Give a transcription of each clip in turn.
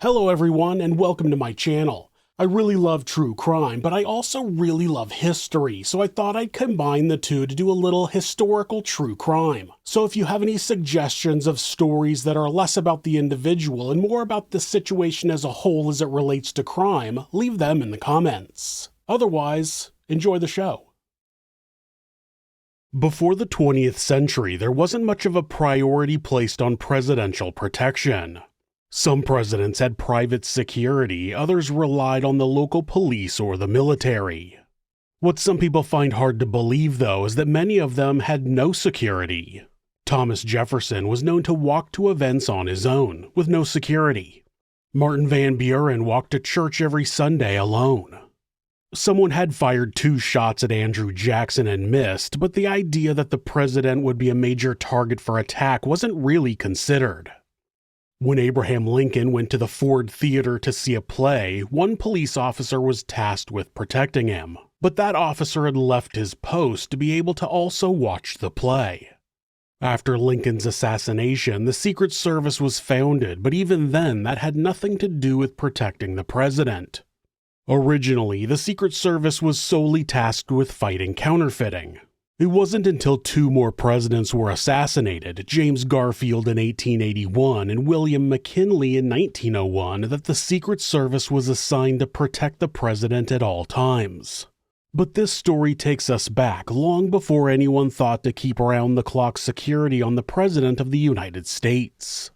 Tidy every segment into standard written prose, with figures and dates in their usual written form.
Hello everyone and welcome to my channel. I really love true crime, but I also really love history, so I thought I'd combine the two to do a little historical true crime. So if you have any suggestions of stories that are less about the individual and more about the situation as a whole as it relates to crime, leave them in the comments. Otherwise, enjoy the show. Before the 20th century, there wasn't much of a priority placed on presidential protection. Some presidents had private security, others relied on the local police or the military. What some people find hard to believe, though, is that many of them had no security. Thomas Jefferson was known to walk to events on his own, with no security. Martin Van Buren walked to church every Sunday alone. Someone had fired 2 shots at Andrew Jackson and missed, but the idea that the president would be a major target for attack wasn't really considered. When Abraham Lincoln went to the Ford Theater to see a play, one police officer was tasked with protecting him, but that officer had left his post to be able to also watch the play. After Lincoln's assassination, the Secret Service was founded, but even then that had nothing to do with protecting the president. Originally, the Secret Service was solely tasked with fighting counterfeiting. It wasn't until 2 more presidents were assassinated, James Garfield in 1881 and William McKinley in 1901, that the Secret Service was assigned to protect the president at all times. But this story takes us back long before anyone thought to keep around-the-clock security on the President of the United States.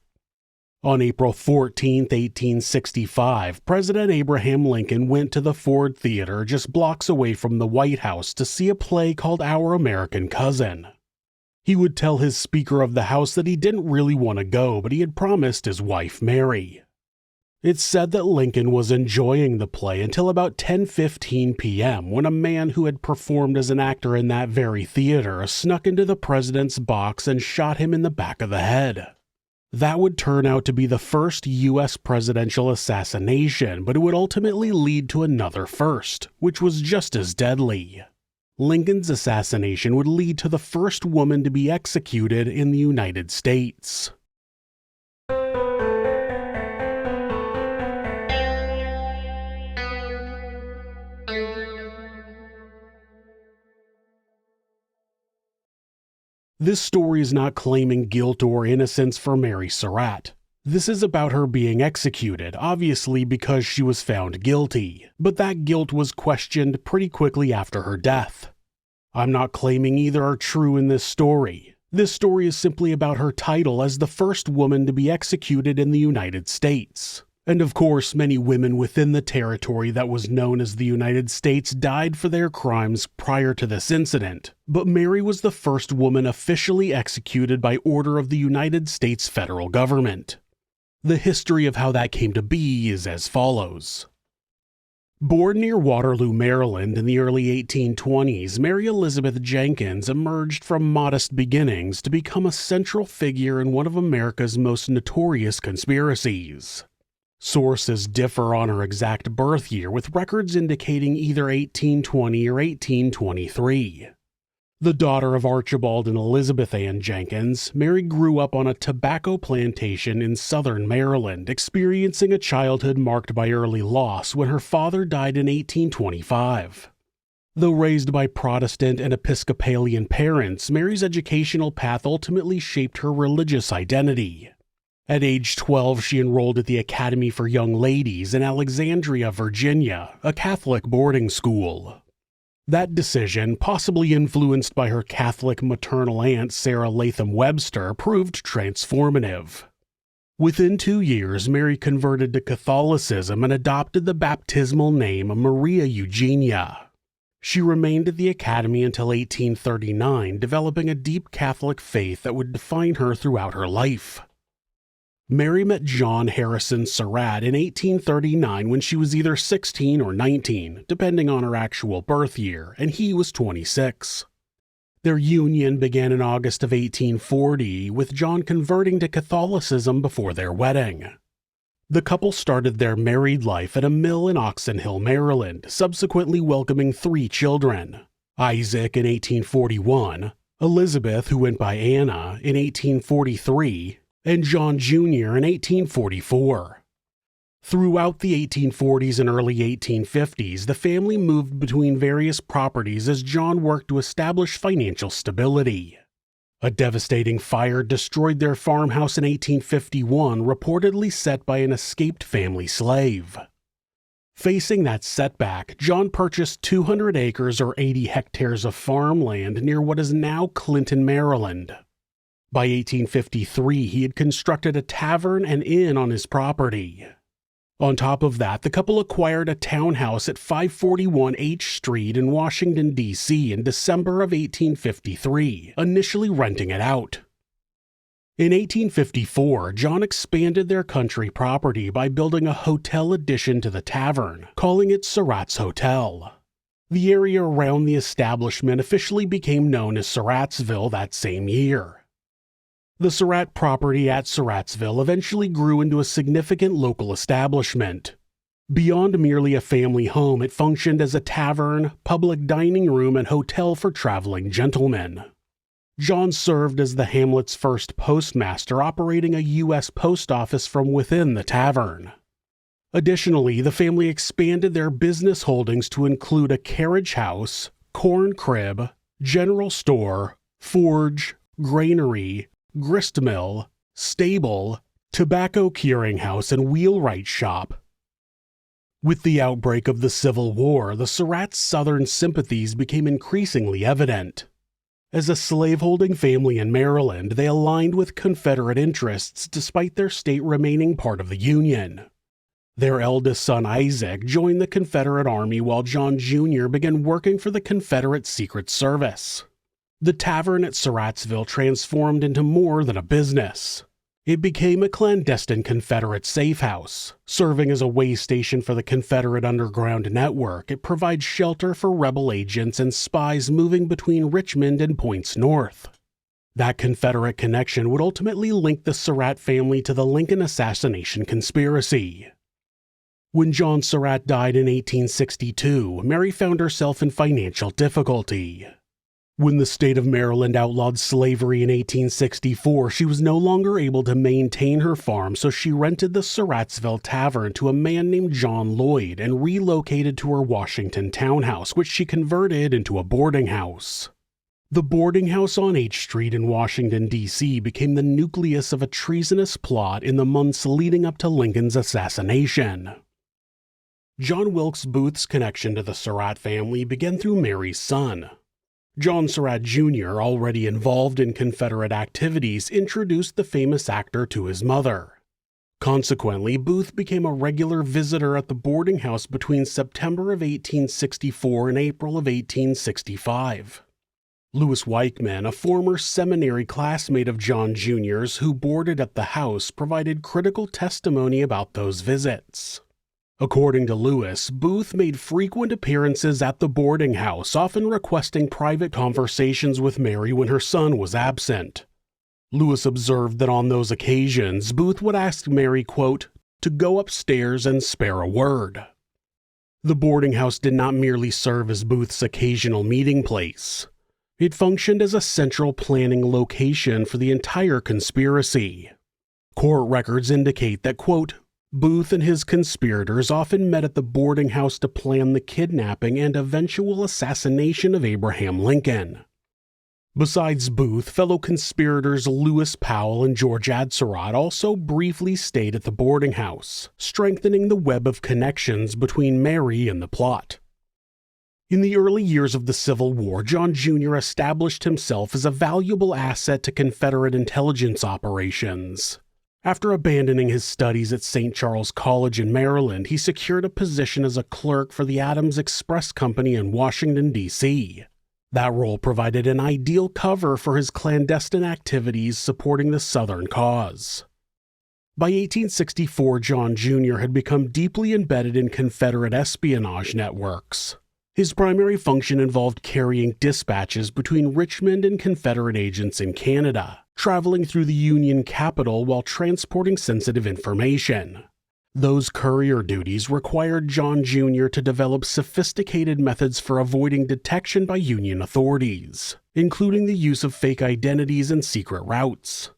On April 14, 1865, President Abraham Lincoln went to the Ford Theater just blocks away from the White House to see a play called Our American Cousin. He would tell his Speaker of the House that he didn't really want to go, but he had promised his wife Mary. It's said that Lincoln was enjoying the play until about 10:15 p.m. when a man who had performed as an actor in that very theater snuck into the president's box and shot him in the back of the head. That would turn out to be the first U.S. presidential assassination, but it would ultimately lead to another first, which was just as deadly. Lincoln's assassination would lead to the first woman to be executed in the United States. This story is not claiming guilt or innocence for Mary Surratt. This is about her being executed, obviously because she was found guilty, but that guilt was questioned pretty quickly after her death. I'm not claiming either are true in this story. This story is simply about her title as the first woman to be executed in the United States. And of course, many women within the territory that was known as the United States died for their crimes prior to this incident, but Mary was the first woman officially executed by order of the United States federal government. The history of how that came to be is as follows. Born near Waterloo, Maryland in the early 1820s, Mary Elizabeth Jenkins emerged from modest beginnings to become a central figure in one of America's most notorious conspiracies. Sources differ on her exact birth year, with records indicating either 1820 or 1823. The daughter of Archibald and Elizabeth Ann Jenkins, Mary grew up on a tobacco plantation in southern Maryland, experiencing a childhood marked by early loss when her father died in 1825. Though raised by Protestant and Episcopalian parents, Mary's educational path ultimately shaped her religious identity. At age 12, she enrolled at the Academy for Young Ladies in Alexandria, Virginia, a Catholic boarding school. That decision, possibly influenced by her Catholic maternal aunt Sarah Latham Webster, proved transformative. Within 2 years, Mary converted to Catholicism and adopted the baptismal name Maria Eugenia. She remained at the Academy until 1839, developing a deep Catholic faith that would define her throughout her life. Mary met John Harrison Surratt in 1839 when she was either 16 or 19, depending on her actual birth year, and he was 26. Their union began in August of 1840, with John converting to Catholicism before their wedding. The couple started their married life at a mill in Oxon Hill, Maryland, subsequently welcoming 3 children: Isaac in 1841, Elizabeth, who went by Anna, in 1843, and John Jr. in 1844. Throughout the 1840s and early 1850s, the family moved between various properties as John worked to establish financial stability. A devastating fire destroyed their farmhouse in 1851, reportedly set by an escaped family slave. Facing that setback, John purchased 200 acres or 80 hectares of farmland near what is now Clinton, Maryland. By 1853, he had constructed a tavern and inn on his property. On top of that, the couple acquired a townhouse at 541 H Street in Washington, D.C. in December of 1853, initially renting it out. In 1854, John expanded their country property by building a hotel addition to the tavern, calling it Surratt's Hotel. The area around the establishment officially became known as Surrattsville that same year. The Surratt property at Surrattsville eventually grew into a significant local establishment. Beyond merely a family home, it functioned as a tavern, public dining room, and hotel for traveling gentlemen. John served as the hamlet's first postmaster, operating a U.S. post office from within the tavern. Additionally, the family expanded their business holdings to include a carriage house, corn crib, general store, forge, granary, grist mill, stable, tobacco curing house, and wheelwright shop. With the outbreak of the Civil War, the Surratt's Southern sympathies became increasingly evident. As a slaveholding family in Maryland, they aligned with Confederate interests despite their state remaining part of the Union. Their eldest son Isaac joined the Confederate Army while John Jr. began working for the Confederate Secret Service. The tavern at Surrattsville transformed into more than a business. It became a clandestine Confederate safe house. Serving as a way station for the Confederate Underground Network, it provides shelter for rebel agents and spies moving between Richmond and points north. That Confederate connection would ultimately link the Surratt family to the Lincoln assassination conspiracy. When John Surratt died in 1862, Mary found herself in financial difficulty. When the state of Maryland outlawed slavery in 1864, she was no longer able to maintain her farm, so she rented the Surrattsville Tavern to a man named John Lloyd and relocated to her Washington townhouse, which she converted into a boarding house. The boarding house on H Street in Washington, D.C. became the nucleus of a treasonous plot in the months leading up to Lincoln's assassination. John Wilkes Booth's connection to the Surratt family began through Mary's son. John Surratt Jr., already involved in Confederate activities, introduced the famous actor to his mother. Consequently, Booth became a regular visitor at the boarding house between September of 1864 and April of 1865. Louis Weichman, a former seminary classmate of John Jr.'s who boarded at the house, provided critical testimony about those visits. According to Lewis, Booth made frequent appearances at the boarding house, often requesting private conversations with Mary when her son was absent. Lewis observed that on those occasions, Booth would ask Mary, quote, to go upstairs and spare a word. The boarding house did not merely serve as Booth's occasional meeting place. It functioned as a central planning location for the entire conspiracy. Court records indicate that, quote, Booth and his conspirators often met at the boarding house to plan the kidnapping and eventual assassination of Abraham Lincoln. Besides Booth, fellow conspirators Lewis Powell and George Atzerodt also briefly stayed at the boarding house, strengthening the web of connections between Mary and the plot. In the early years of the Civil War, John Jr. established himself as a valuable asset to Confederate intelligence operations. After abandoning his studies at St. Charles College in Maryland, he secured a position as a clerk for the Adams Express Company in Washington, D.C. That role provided an ideal cover for his clandestine activities supporting the Southern cause. By 1864, John Jr. had become deeply embedded in Confederate espionage networks. His primary function involved carrying dispatches between Richmond and Confederate agents in Canada, traveling through the Union capital while transporting sensitive information. Those courier duties required John Jr. to develop sophisticated methods for avoiding detection by Union authorities, including the use of fake identities and secret routes.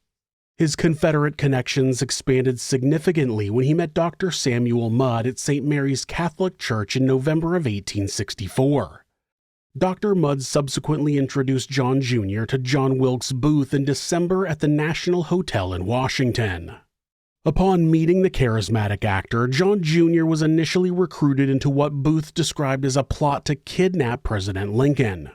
His Confederate connections expanded significantly when he met Dr. Samuel Mudd at St. Mary's Catholic Church in November of 1864. Dr. Mudd subsequently introduced John Jr. to John Wilkes Booth in December at the National Hotel in Washington. Upon meeting the charismatic actor, John Jr. was initially recruited into what Booth described as a plot to kidnap President Lincoln.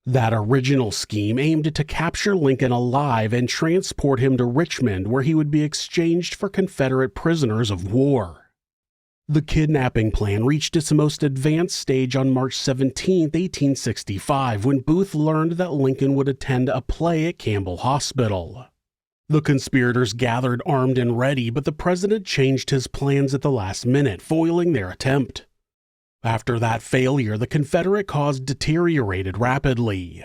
That original scheme aimed to capture Lincoln alive and transport him to Richmond, where he would be exchanged for Confederate prisoners of war. The kidnapping plan reached its most advanced stage on March 17, 1865, when Booth learned that Lincoln would attend a play at Campbell Hospital. The conspirators gathered armed and ready, but the president changed his plans at the last minute, foiling their attempt. After that failure, the Confederate cause deteriorated rapidly.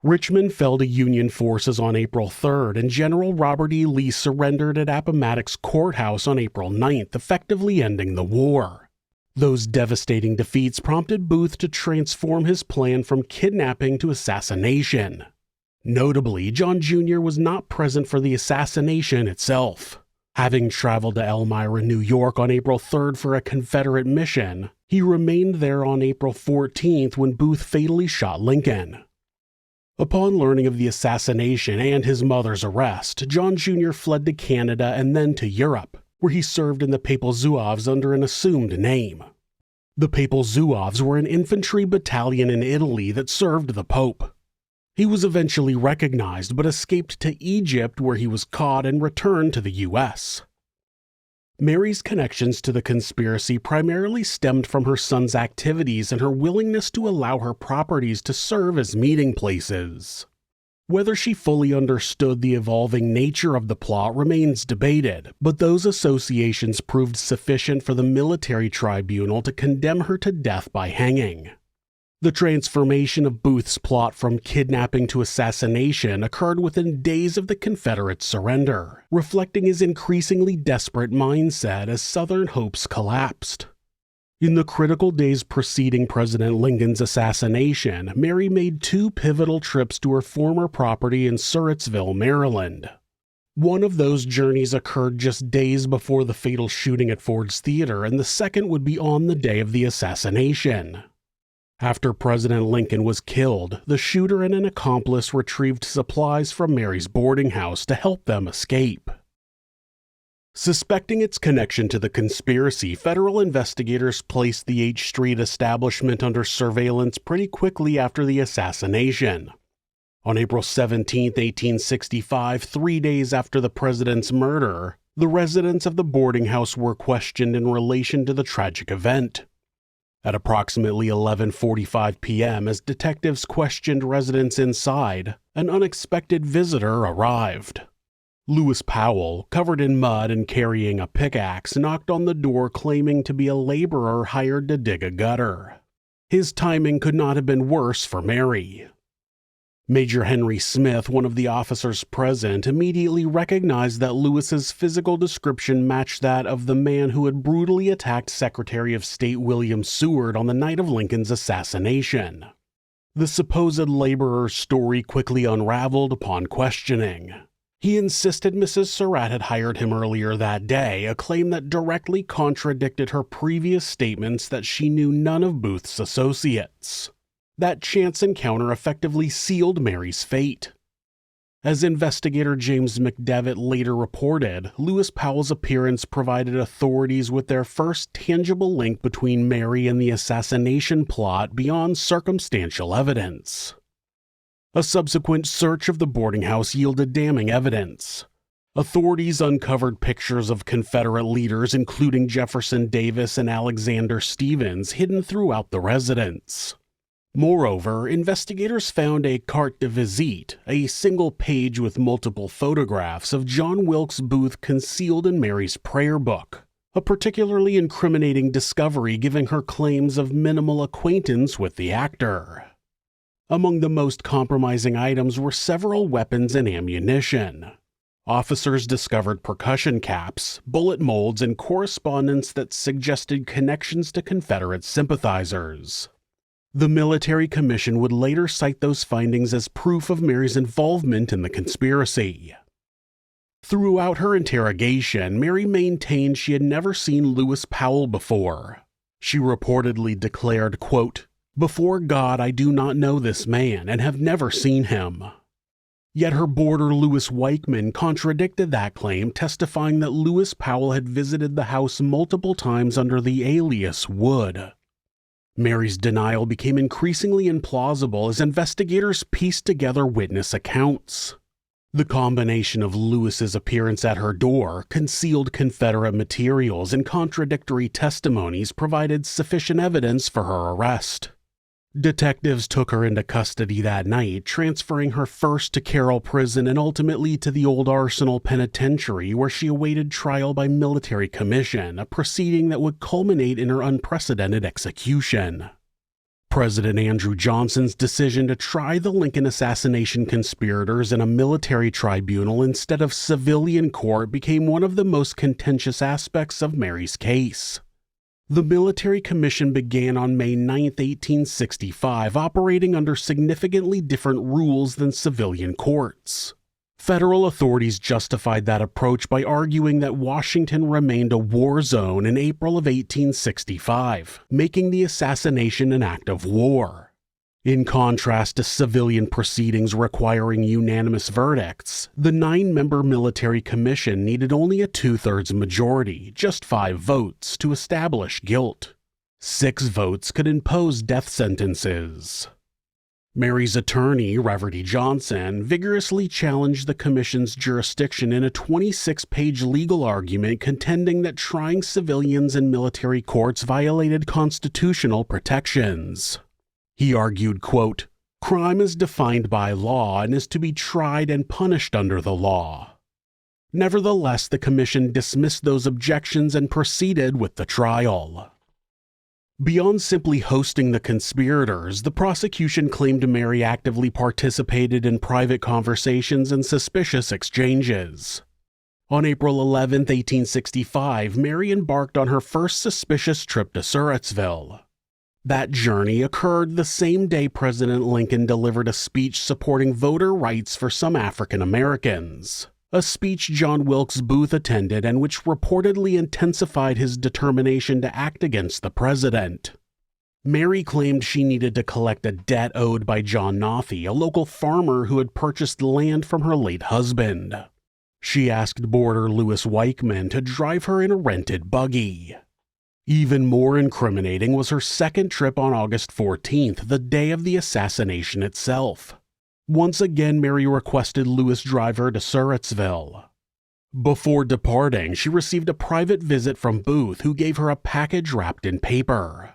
Richmond fell to Union forces on April 3rd, and General Robert E. Lee surrendered at Appomattox Courthouse on April 9th, effectively ending the war. Those devastating defeats prompted Booth to transform his plan from kidnapping to assassination. Notably, John Jr. was not present for the assassination itself. Having traveled to Elmira, New York on April 3rd for a Confederate mission, he remained there on April 14th when Booth fatally shot Lincoln. Upon learning of the assassination and his mother's arrest, John Jr. fled to Canada and then to Europe, where he served in the Papal Zouaves under an assumed name. The Papal Zouaves were an infantry battalion in Italy that served the Pope. He was eventually recognized but escaped to Egypt, where he was caught and returned to the U.S. Mary's connections to the conspiracy primarily stemmed from her son's activities and her willingness to allow her properties to serve as meeting places. Whether she fully understood the evolving nature of the plot remains debated, but those associations proved sufficient for the military tribunal to condemn her to death by hanging. The transformation of Booth's plot from kidnapping to assassination occurred within days of the Confederate surrender, reflecting his increasingly desperate mindset as Southern hopes collapsed. In the critical days preceding President Lincoln's assassination, Mary made two pivotal trips to her former property in Surrattsville, Maryland. One of those journeys occurred just days before the fatal shooting at Ford's Theater, and the second would be on the day of the assassination. After President Lincoln was killed, the shooter and an accomplice retrieved supplies from Mary's boarding house to help them escape. Suspecting its connection to the conspiracy, federal investigators placed the H Street establishment under surveillance pretty quickly after the assassination. On April 17, 1865, 3 days after the president's murder, the residents of the boarding house were questioned in relation to the tragic event. At approximately 11:45 p.m., as detectives questioned residents inside, an unexpected visitor arrived. Lewis Powell, covered in mud and carrying a pickaxe, knocked on the door claiming to be a laborer hired to dig a gutter. His timing could not have been worse for Mary. Major Henry Smith, one of the officers present, immediately recognized that Lewis's physical description matched that of the man who had brutally attacked Secretary of State William Seward on the night of Lincoln's assassination. The supposed laborer's story quickly unraveled upon questioning. He insisted Mrs. Surratt had hired him earlier that day, a claim that directly contradicted her previous statements that she knew none of Booth's associates. That chance encounter effectively sealed Mary's fate. As investigator James McDevitt later reported, Lewis Powell's appearance provided authorities with their first tangible link between Mary and the assassination plot beyond circumstantial evidence. A subsequent search of the boarding house yielded damning evidence. Authorities uncovered pictures of Confederate leaders, including Jefferson Davis and Alexander Stephens, hidden throughout the residence. Moreover, investigators found a carte de visite, a single page with multiple photographs of John Wilkes Booth concealed in Mary's prayer book, a particularly incriminating discovery given her claims of minimal acquaintance with the actor. Among the most compromising items were several weapons and ammunition. Officers discovered percussion caps, bullet molds, and correspondence that suggested connections to Confederate sympathizers. The military commission would later cite those findings as proof of Mary's involvement in the conspiracy. Throughout her interrogation, Mary maintained she had never seen Lewis Powell before. She reportedly declared, quote, "Before God, I do not know this man and have never seen him." Yet her boarder Louis Weichman contradicted that claim, testifying that Lewis Powell had visited the house multiple times under the alias Wood. Mary's denial became increasingly implausible as investigators pieced together witness accounts. The combination of Lewis's appearance at her door, concealed Confederate materials, and contradictory testimonies provided sufficient evidence for her arrest. Detectives took her into custody that night, transferring her first to Carroll Prison and ultimately to the Old Arsenal Penitentiary, where she awaited trial by military commission, a proceeding that would culminate in her unprecedented execution. President Andrew Johnson's decision to try the Lincoln assassination conspirators in a military tribunal instead of civilian court became one of the most contentious aspects of Mary's case. The military commission began on May 9, 1865, operating under significantly different rules than civilian courts. Federal authorities justified that approach by arguing that Washington remained a war zone in April of 1865, making the assassination an act of war. In contrast to civilian proceedings requiring unanimous verdicts, the 9-member military commission needed only a 2/3 majority, just 5 votes, to establish guilt. 6 votes could impose death sentences. Mary's attorney, Reverdy Johnson, vigorously challenged the commission's jurisdiction in a 26-page legal argument contending that trying civilians in military courts violated constitutional protections. He argued, quote, "Crime is defined by law and is to be tried and punished under the law." Nevertheless, the commission dismissed those objections and proceeded with the trial. Beyond simply hosting the conspirators, the prosecution claimed Mary actively participated in private conversations and suspicious exchanges. On April 11, 1865, Mary embarked on her first suspicious trip to Surrattsville. That journey occurred the same day President Lincoln delivered a speech supporting voter rights for some African Americans, a speech John Wilkes Booth attended and which reportedly intensified his determination to act against the president. Mary claimed she needed to collect a debt owed by John Nothy, a local farmer who had purchased land from her late husband. She asked boarder Louis Weichman to drive her in a rented buggy. Even more incriminating was her second trip on August 14th, the day of the assassination itself. Once again, Mary requested Louis drive her to Surrattsville. Before departing, she received a private visit from Booth, who gave her a package wrapped in paper.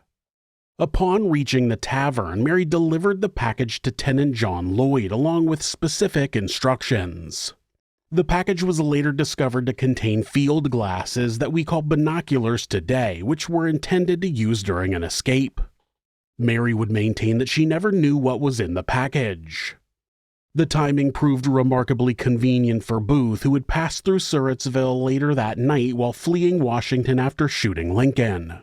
Upon reaching the tavern, Mary delivered the package to Tenant John Lloyd, along with specific instructions. The package was later discovered to contain field glasses that we call binoculars today, which were intended to use during an escape. Mary would maintain that she never knew what was in the package. The timing proved remarkably convenient for Booth, who would pass through Surrattsville later that night while fleeing Washington after shooting Lincoln.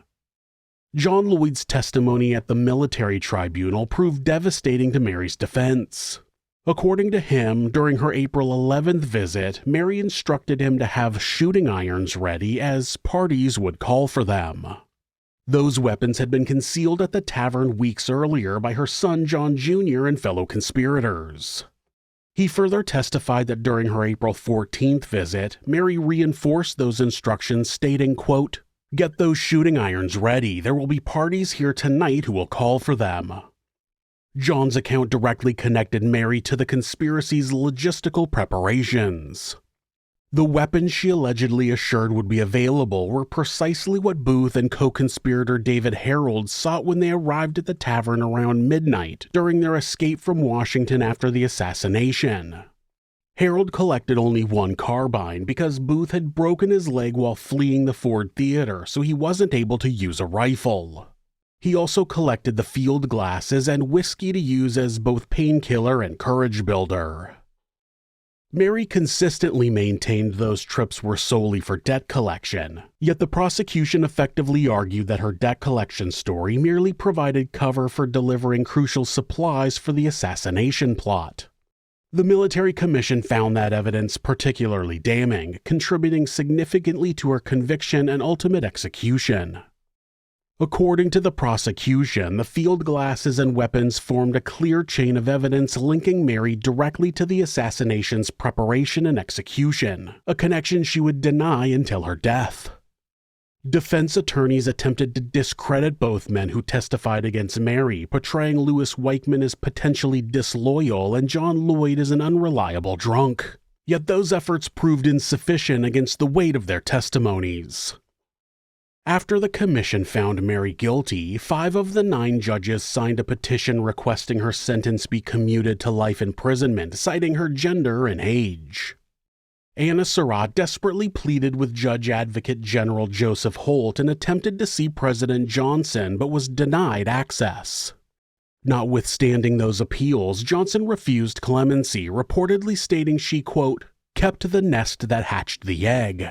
John Lloyd's testimony at the military tribunal proved devastating to Mary's defense. According to him, during her April 11th visit, Mary instructed him to have shooting irons ready as parties would call for them. Those weapons had been concealed at the tavern weeks earlier by her son John Jr. and fellow conspirators. He further testified that during her April 14th visit, Mary reinforced those instructions, stating, quote, "Get those shooting irons ready. There will be parties here tonight who will call for them." John's account directly connected Mary to the conspiracy's logistical preparations. The weapons she allegedly assured would be available were precisely what Booth and co-conspirator David Harold sought when they arrived at the tavern around midnight during their escape from Washington after the assassination. Harold collected only one carbine because Booth had broken his leg while fleeing the Ford Theater, so he wasn't able to use a rifle. He also collected the field glasses and whiskey to use as both painkiller and courage builder. Mary consistently maintained those trips were solely for debt collection, yet the prosecution effectively argued that her debt collection story merely provided cover for delivering crucial supplies for the assassination plot. The military commission found that evidence particularly damning, contributing significantly to her conviction and ultimate execution. According to the prosecution, the field glasses and weapons formed a clear chain of evidence linking Mary directly to the assassination's preparation and execution, a connection she would deny until her death. Defense attorneys attempted to discredit both men who testified against Mary, portraying Louis Weichman as potentially disloyal and John Lloyd as an unreliable drunk. Yet those efforts proved insufficient against the weight of their testimonies. After the commission found Mary guilty, 5 of the 9 judges signed a petition requesting her sentence be commuted to life imprisonment, citing her gender and age. Anna Surratt desperately pleaded with Judge Advocate General Joseph Holt and attempted to see President Johnson but was denied access. Notwithstanding those appeals, Johnson refused clemency, reportedly stating she, quote, kept the nest that hatched the egg.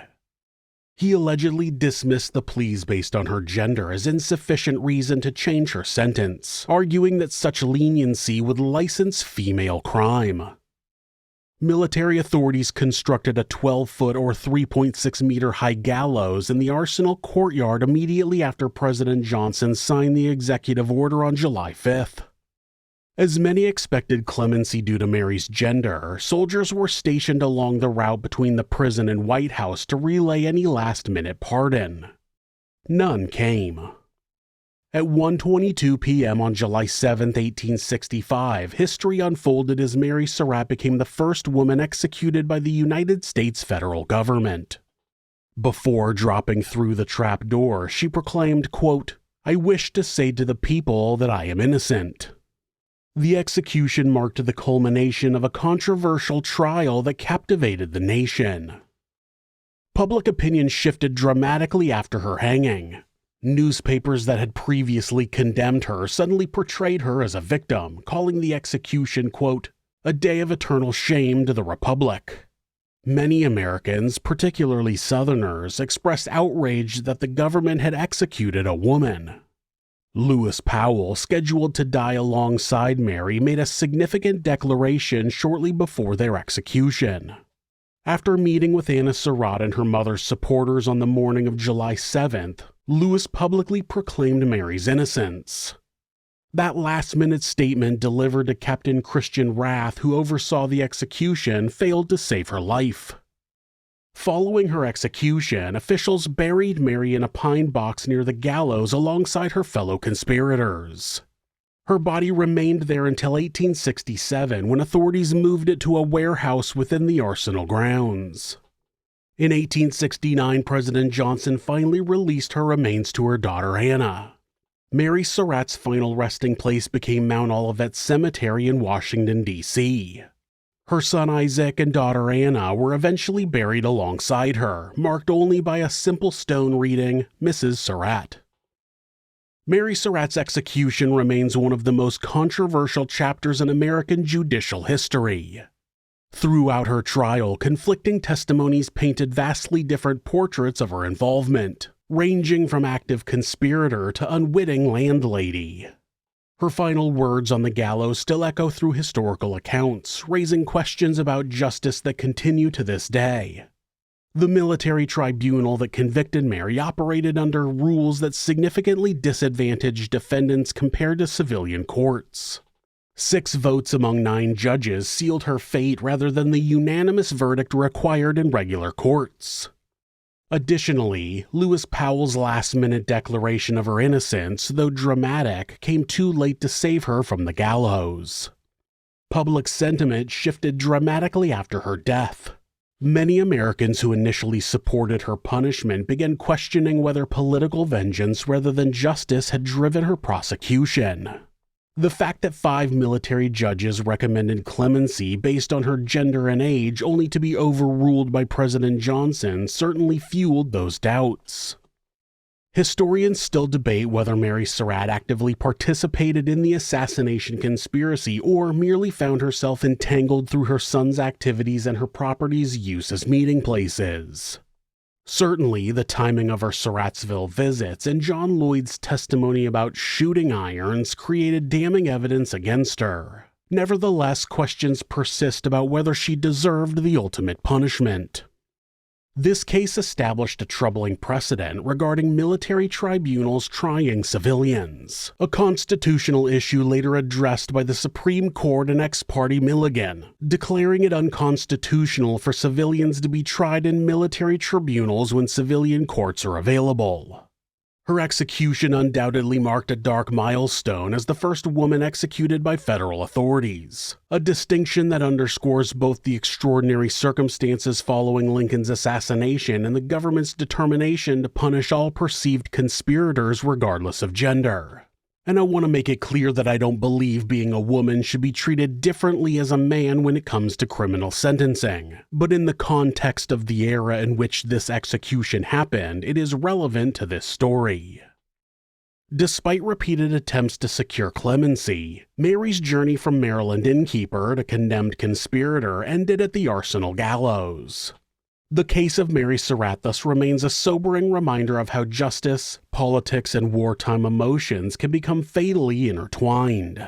He allegedly dismissed the pleas based on her gender as insufficient reason to change her sentence, arguing that such leniency would license female crime. Military authorities constructed a 12-foot or 3.6-meter high gallows in the Arsenal courtyard immediately after President Johnson signed the executive order on July 5th. As many expected clemency due to Mary's gender, soldiers were stationed along the route between the prison and White House to relay any last-minute pardon. None came. At 1:22 p.m. on July 7, 1865, history unfolded as Mary Surratt became the first woman executed by the United States federal government. Before dropping through the trap door, she proclaimed, quote, I wish to say to the people that I am innocent. The execution marked the culmination of a controversial trial that captivated the nation. Public opinion shifted dramatically after her hanging. Newspapers that had previously condemned her suddenly portrayed her as a victim, calling the execution, quote, a day of eternal shame to the Republic. Many Americans, particularly Southerners, expressed outrage that the government had executed a woman. Lewis Powell, scheduled to die alongside Mary, made a significant declaration shortly before their execution. After meeting with Anna Surratt and her mother's supporters on the morning of July 7th, Lewis publicly proclaimed Mary's innocence. That last-minute statement delivered to Captain Christian Rath, who oversaw the execution, failed to save her life. Following her execution, officials buried Mary in a pine box near the gallows alongside her fellow conspirators. Her body remained there until 1867, when authorities moved it to a warehouse within the Arsenal grounds. In 1869, President Johnson finally released her remains to her daughter Anna. Mary Surratt's final resting place became Mount Olivet Cemetery in Washington, D.C. Her son Isaac and daughter Anna were eventually buried alongside her, marked only by a simple stone reading, Mrs. Surratt. Mary Surratt's execution remains one of the most controversial chapters in American judicial history. Throughout her trial, conflicting testimonies painted vastly different portraits of her involvement, ranging from active conspirator to unwitting landlady. Her final words on the gallows still echo through historical accounts, raising questions about justice that continue to this day. The military tribunal that convicted Mary operated under rules that significantly disadvantaged defendants compared to civilian courts. 6 votes among 9 judges sealed her fate rather than the unanimous verdict required in regular courts. Additionally, Lewis Powell's last-minute declaration of her innocence, though dramatic, came too late to save her from the gallows. Public sentiment shifted dramatically after her death. Many Americans who initially supported her punishment began questioning whether political vengeance rather than justice had driven her prosecution. The fact that 5 military judges recommended clemency based on her gender and age only to be overruled by President Johnson certainly fueled those doubts. Historians still debate whether Mary Surratt actively participated in the assassination conspiracy or merely found herself entangled through her son's activities and her property's use as meeting places. Certainly, the timing of her Surrattsville visits and John Lloyd's testimony about shooting irons created damning evidence against her. Nevertheless, questions persist about whether she deserved the ultimate punishment. This case established a troubling precedent regarding military tribunals trying civilians, a constitutional issue later addressed by the Supreme Court in ex parte Milligan, declaring it unconstitutional for civilians to be tried in military tribunals when civilian courts are available. Her execution undoubtedly marked a dark milestone as the first woman executed by federal authorities, a distinction that underscores both the extraordinary circumstances following Lincoln's assassination and the government's determination to punish all perceived conspirators regardless of gender. And I want to make it clear that I don't believe being a woman should be treated differently as a man when it comes to criminal sentencing. But in the context of the era in which this execution happened, it is relevant to this story. Despite repeated attempts to secure clemency, Mary's journey from Maryland innkeeper to condemned conspirator ended at the Arsenal gallows. The case of Mary Surratt thus remains a sobering reminder of how justice, politics, and wartime emotions can become fatally intertwined.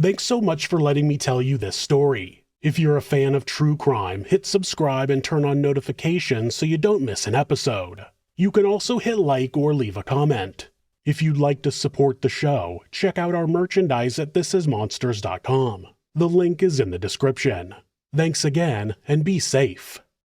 Thanks so much for letting me tell you this story. If you're a fan of true crime, hit subscribe and turn on notifications so you don't miss an episode. You can also hit like or leave a comment. If you'd like to support the show, check out our merchandise at thisismonsters.com. The link is in the description. Thanks again, and be safe.